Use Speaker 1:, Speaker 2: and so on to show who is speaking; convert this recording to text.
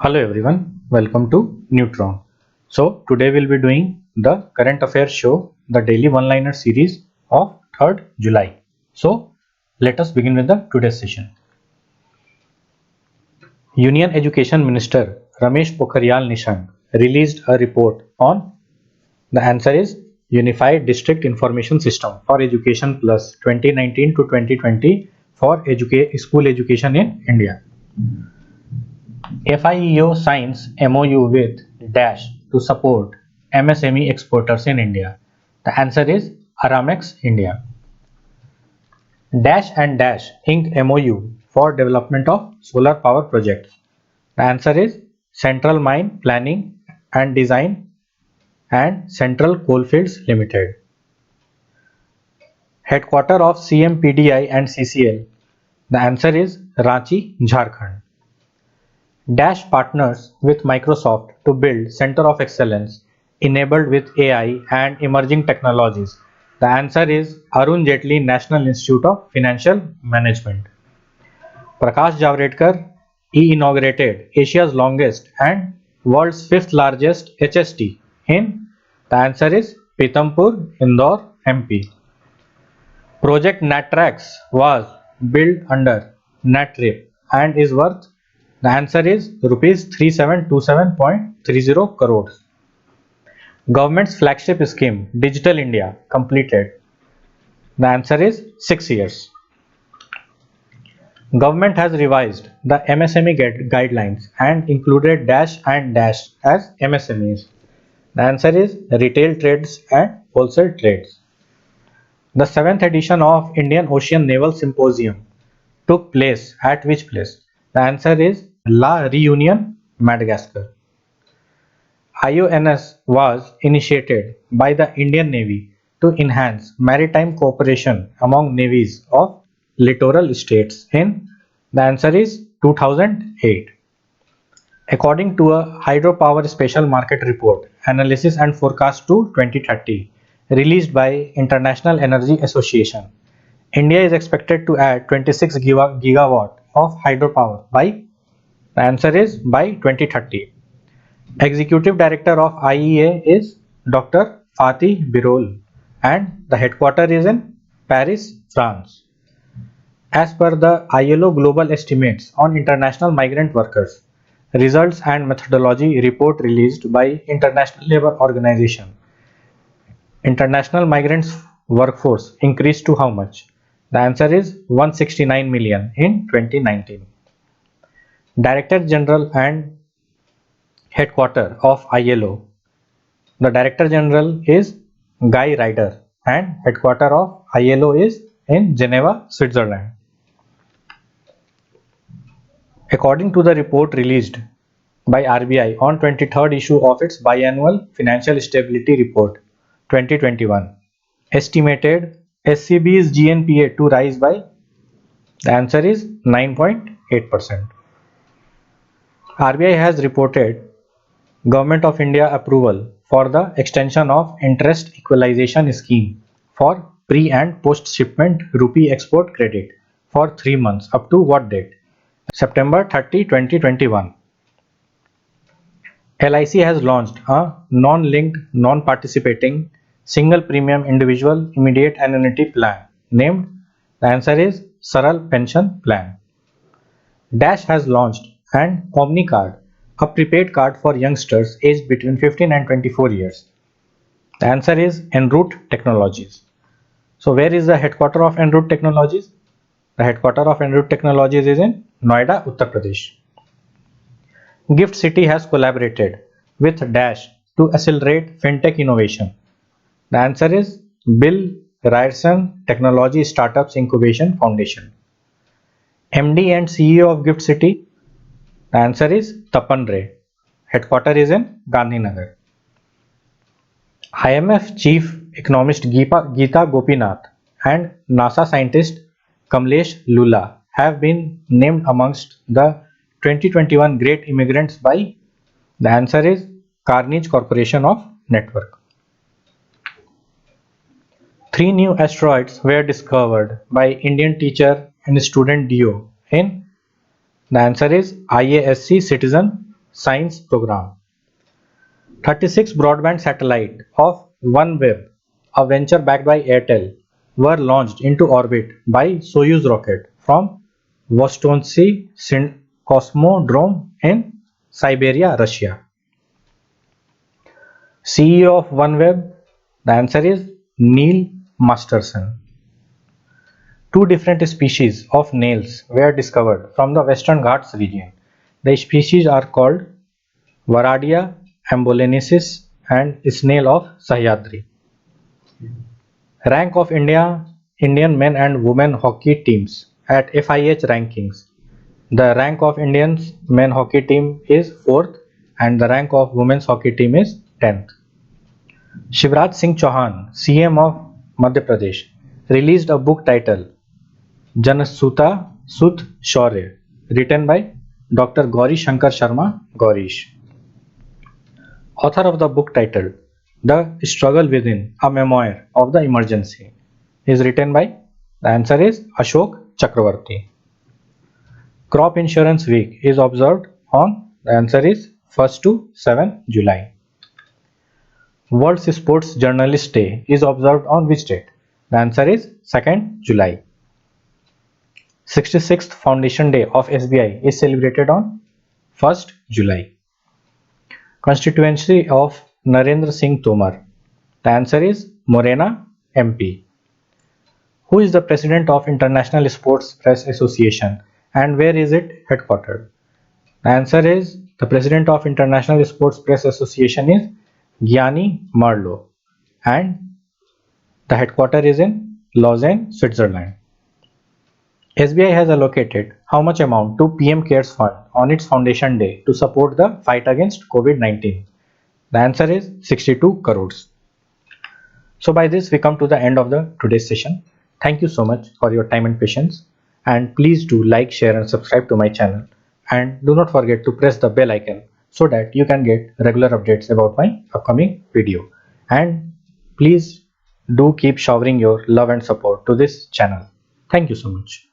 Speaker 1: Hello everyone, welcome to Neutron. So today we'll be doing the current affairs show, the daily one-liner series of 3rd July. So let us begin with the today's session. Union Education Minister Ramesh Pokhriyal Nishank released a report on the answer is Unified District Information System for Education Plus 2019 to 2020 for school education in India. FIEO signs MOU with Dash to support MSME exporters in India. The answer is Aramex India. Dash and Dash Inc. MOU for development of solar power projects. The answer is Central Mine Planning and Design and Central Coalfields Limited. Headquarter of CMPDI and CCL. The answer is Ranchi, Jharkhand. Dash partners with Microsoft to build Center of Excellence enabled with AI and emerging technologies. The answer is Arun Jaitley National Institute of Financial Management. Prakash Javadekar inaugurated Asia's longest and world's 5th largest HST in. The answer is Pithampur, Indore, MP. Project NatTrax was built under NatRep and is worth. The answer is rupees 3727.30 crores. Government's flagship scheme Digital India completed. The answer is 6 years. Government has revised the MSME guidelines and included Dash and Dash as MSMEs. The answer is retail trades and wholesale trades. The 7th edition of Indian Ocean Naval Symposium took place at which place? The answer is La Réunion, Madagascar. IONS was initiated by the Indian Navy to enhance maritime cooperation among navies of littoral states in. The answer is 2008. According to a hydropower special market report, analysis and forecast to 2030 released by International Energy Association, India is expected to add 26 gigawatt of hydropower by. The answer is by 2030. Executive Director of IEA is Dr. Fatih Birol and the headquarters is in Paris, France. As per the ILO Global Estimates on International Migrant Workers, results and methodology report released by International Labour Organization, international migrants workforce increased to how much? The answer is 169 million in 2019. Director General and Headquarter of ILO. The Director General is Guy Ryder and Headquarter of ILO is in Geneva, Switzerland. According to the report released by RBI on 23rd issue of its biannual Financial Stability Report 2021, estimated SCB's GNPA to rise by. The answer is 9.8%. RBI has reported Government of India approval for the extension of interest equalization scheme for pre and post shipment rupee export credit for 3 months up to what date? September 30, 2021. LIC has launched a non-linked, non-participating single premium individual immediate annuity plan named. The answer is Saral Pension Plan. Dash has launched an Omni card, a prepaid card for youngsters aged between 15 and 24 years. The answer is Enroute Technologies. So where is the headquarter of Enroute Technologies? The headquarter of Enroute Technologies is in Noida, Uttar Pradesh. Gift City has collaborated with Dash to accelerate fintech innovation. The answer is Bill Ryerson Technology Startups Incubation Foundation. MD and CEO of Gift City. The answer is Tapan Ray. Headquarter is in Gandhinagar. IMF Chief Economist Geeta Gopinath and NASA scientist Kamlesh Lula have been named amongst the 2021 Great Immigrants by. The answer is Carnegie Corporation of Network. 3 new asteroids were discovered by Indian teacher and student duo in. The answer is IASC Citizen science program. 36 broadband satellite of OneWeb, a venture backed by Airtel, were launched into orbit by Soyuz rocket from Vostochny Cosmodrome in Siberia, Russia. CEO of OneWeb, the answer is Neil Masterson. Two different species of snails were discovered from the Western Ghats region. The species are called Varadia ambolensis and snail of Sahyadri. Rank of Indian men and women hockey teams at FIH rankings. The rank of Indian men hockey team is 4th and the rank of women's hockey team is 10th. Shivraj Singh Chauhan, CM of Madhya Pradesh, released a book titled Janasuta Sut Shaurya, written by Dr. Gauri Shankar Sharma Gaurish. Author of the book titled The Struggle Within, a Memoir of the Emergency, is written by, the answer is Ashok Chakravarti. Crop Insurance Week is observed on, the answer is 1st to 7 July. World Sports Journalist Day is observed on which date? The answer is 2nd July. 66th Foundation Day of SBI is celebrated on 1st July. Constituency of Narendra Singh Tomar. The answer is Morena MP. Who is the President of International Sports Press Association and where is it headquartered? The answer is the President of International Sports Press Association is Gianni Marlo and the headquarters is in Lausanne, Switzerland. SBI has allocated how much amount to PM CARES Fund on its foundation day to support the fight against COVID-19? The answer is 62 crores. So by this we come to the end of the today's session. Thank you so much for your time and patience, and please do like, share and subscribe to my channel, and do not forget to press the bell icon so that you can get regular updates about my upcoming video. And please do keep showering your love and support to this channel. Thank you so much.